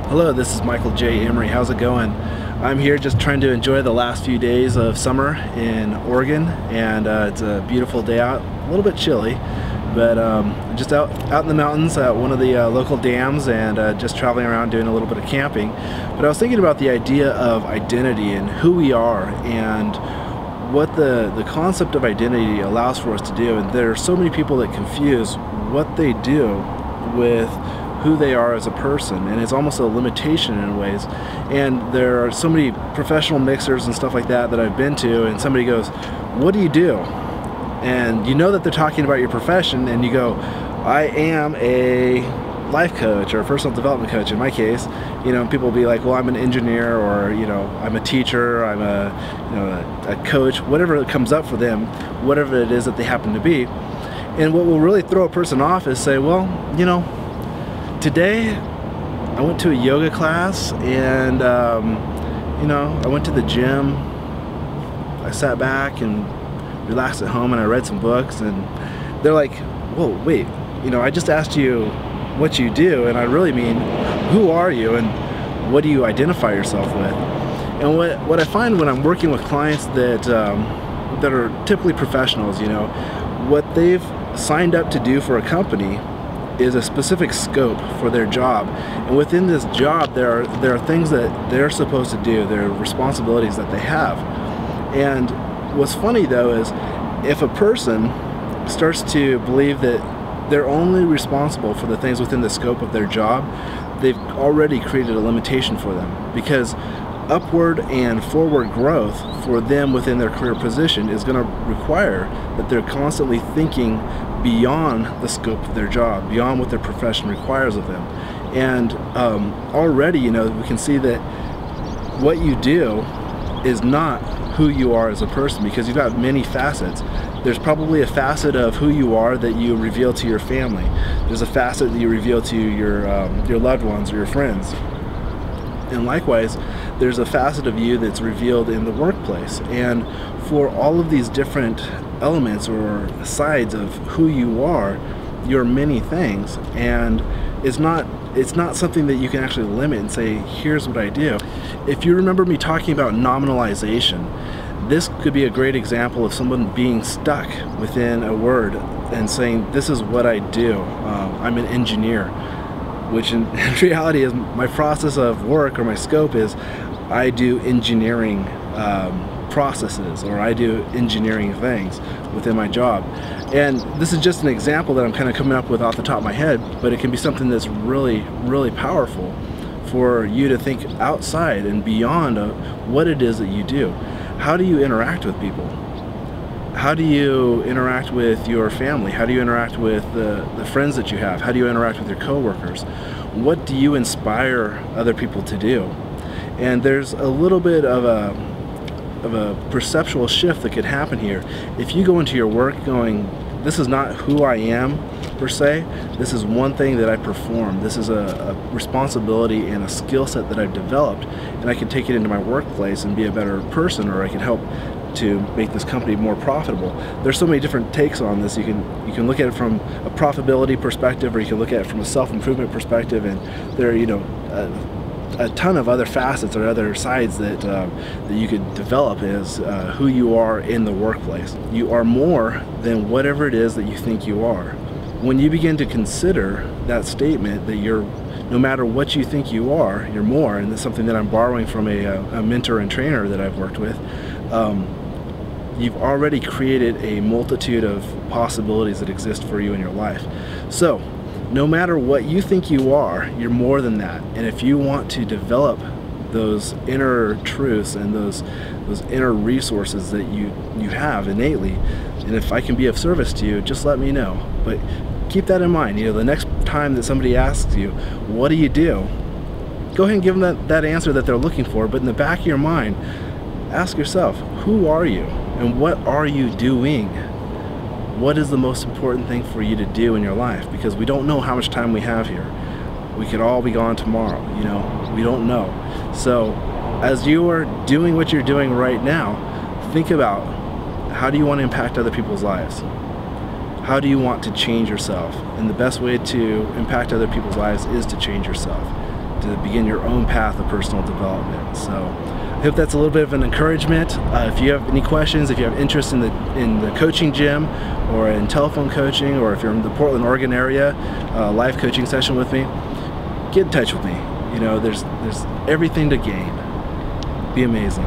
Hello, this is Michael J. Emery. How's it going? I'm here just trying to enjoy the last few days of summer in Oregon, and it's a beautiful day out. A little bit chilly, but just out in the mountains at one of the local dams, and just traveling around doing a little bit of camping. But I was thinking about the idea of identity and who we are and what the concept of identity allows for us to do. And there are so many people that confuse what they do with who they are as a person, and it's almost a limitation in ways. And there are so many professional mixers and stuff like that I've been to, and somebody goes, "What do you do?" And you know that they're talking about your profession, and you go, "I am a life coach or a personal development coach." In my case, people will be like, "Well, I'm an engineer," or "I'm a teacher," "I'm a coach," whatever comes up for them, whatever it is that they happen to be. And what will really throw a person off is say, "Well, today I went to a yoga class, and I went to the gym. I sat back and relaxed at home, and I read some books." And they're like, "Whoa, wait, I just asked you what you do, and I really mean, who are you, and what do you identify yourself with?" And what I find when I'm working with clients that are typically professionals, what they've signed up to do for a company is a specific scope for their job, and within this job there are things that they're supposed to do. There are responsibilities that they have. And what's funny though is if a person starts to believe that they're only responsible for the things within the scope of their job, they've already created a limitation for them, because upward and forward growth for them within their career position is going to require that they're constantly thinking beyond the scope of their job, beyond what their profession requires of them. And already, we can see that what you do is not who you are as a person, because you've got many facets. There's probably a facet of who you are that you reveal to your family. There's a facet that you reveal to your loved ones or your friends. And likewise, there's a facet of you that's revealed in the workplace. And for all of these different elements or sides of who you are, you're many things. And it's not something that you can actually limit and say, "Here's what I do." If you remember me talking about nominalization, this could be a great example of someone being stuck within a word and saying, "This is what I do. I'm an engineer." Which in reality is my process of work, or my scope is I do engineering processes, or I do engineering things within my job. And this is just an example that I'm kind of coming up with off the top of my head, but it can be something that's really, really powerful for you to think outside and beyond of what it is that you do. How do you interact with people? How do you interact with your family? How do you interact with the friends that you have? How do you interact with your coworkers? What do you inspire other people to do? And there's a little bit of a perceptual shift that could happen here. If you go into your work going, "This is not who I am per se, this is one thing that I perform. This is a responsibility and a skill set that I've developed, and I can take it into my workplace and be a better person, or I can help to make this company more profitable." There's so many different takes on this. You can look at it from a profitability perspective, or you can look at it from a self-improvement perspective, and there are a ton of other facets or other sides that you could develop as who you are in the workplace. You are more than whatever it is that you think you are. When you begin to consider that statement, that no matter what you think you are, you're more, and that's something that I'm borrowing from a mentor and trainer that I've worked with, you've already created a multitude of possibilities that exist for you in your life. So no matter what you think you are, you're more than that. And if you want to develop those inner truths and those inner resources that you have innately, and if I can be of service to you, just let me know. But keep that in mind. The next time that somebody asks you, "What do you do?" go ahead and give them that answer that they're looking for. But in the back of your mind, ask yourself, who are you, and what are you doing? What is the most important thing for you to do in your life? Because we don't know how much time we have here. We could all be gone tomorrow, we don't know. So as you are doing what you're doing right now, think about, how do you want to impact other people's lives? How do you want to change yourself? And the best way to impact other people's lives is to change yourself. to begin your own path of personal development. So I hope that's a little bit of an encouragement. If you have any questions, if you have interest in the coaching gym or in telephone coaching, or if you're in the Portland, Oregon area, live coaching session with me, get in touch with me. You know, there's everything to gain. Be amazing.